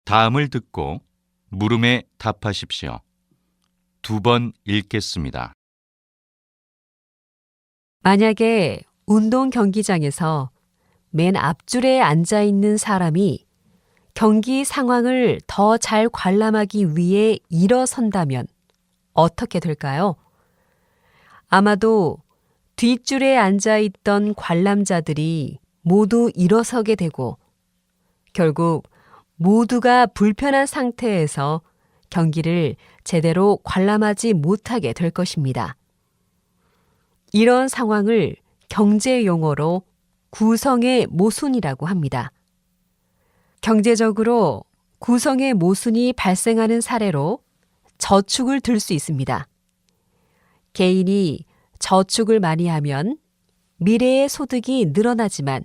다음을 듣고 물음에 답하십시오. 2번 읽겠습니다. 만약에 운동 경기장에서 맨 앞줄에 앉아 있는 사람이 경기 상황을 더 잘 관람하기 위해 일어선다면 어떻게 될까요? 아마도 뒷줄에 앉아 있던 관람자들이 모두 일어서게 되고 결국 모두가 불편한 상태에서 경기를 제대로 관람하지 못하게 될 것입니다. 이런 상황을 경제 용어로 구성의 모순이라고 합니다. 경제적으로 구성의 모순이 발생하는 사례로 저축을 들 수 있습니다. 개인이 저축을 많이 하면 미래의 소득이 늘어나지만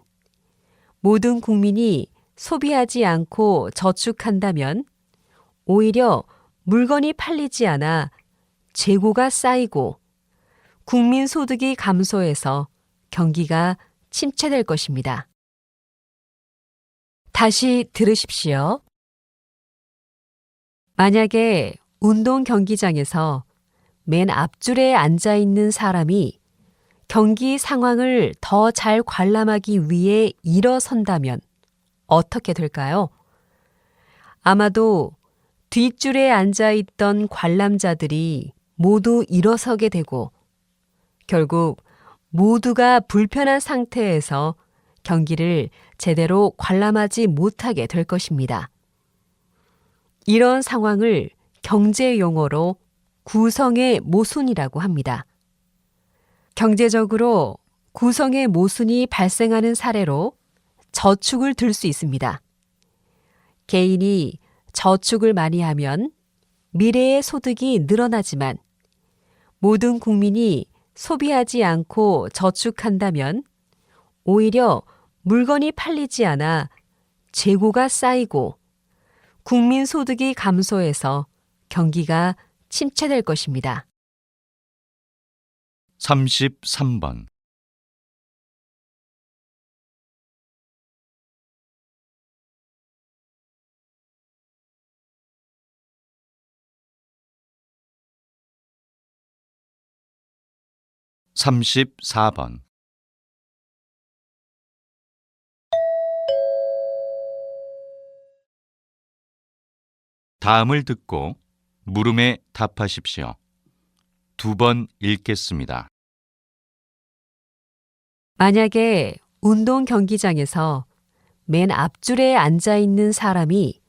모든 국민이 소비하지 않고 저축한다면 오히려 물건이 팔리지 않아 재고가 쌓이고 국민 소득이 감소해서 경기가 침체될 것입니다. 다시 들으십시오. 만약에 운동 경기장에서 맨 앞줄에 앉아 있는 사람이 경기 상황을 더 잘 관람하기 위해 일어선다면 어떻게 될까요? 아마도 뒷줄에 앉아 있던 관람자들이 모두 일어서게 되고 결국 모두가 불편한 상태에서 경기를 제대로 관람하지 못하게 될 것입니다. 이런 상황을 경제 용어로 구성의 모순이라고 합니다. 경제적으로 구성의 모순이 발생하는 사례로 저축을 들 수 있습니다. 개인이 저축을 많이 하면 미래의 소득이 늘어나지만 모든 국민이 소비하지 않고 저축한다면 오히려 물건이 팔리지 않아 재고가 쌓이고 국민 소득이 감소해서 경기가 침체될 것입니다. 33번 34번 다음을 듣고 물음에 답하십시오. 2번 읽겠습니다. 만약에 운동 경기장에서 맨 앞줄에 앉아 있는 사람이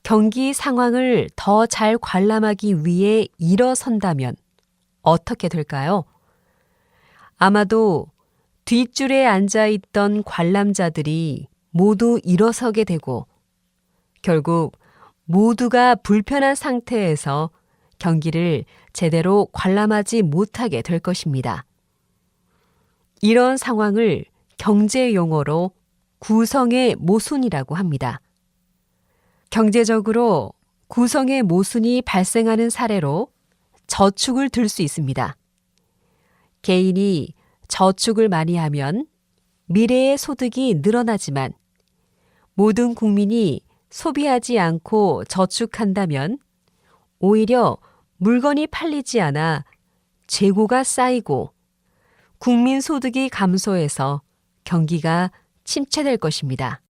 경기 상황을 더 잘 관람하기 위해 일어선다면 어떻게 될까요? 아마도 뒷줄에 앉아 있던 관람자들이 모두 일어서게 되고 결국 모두가 불편한 상태에서 경기를 제대로 관람하지 못하게 될 것입니다. 이런 상황을 경제 용어로 구성의 모순이라고 합니다. 경제적으로 구성의 모순이 발생하는 사례로 저축을 들 수 있습니다. 개인이 저축을 많이 하면 미래의 소득이 늘어나지만 모든 국민이 소비하지 않고 저축한다면 오히려 물건이 팔리지 않아 재고가 쌓이고 국민 소득이 감소해서 경기가 침체될 것입니다.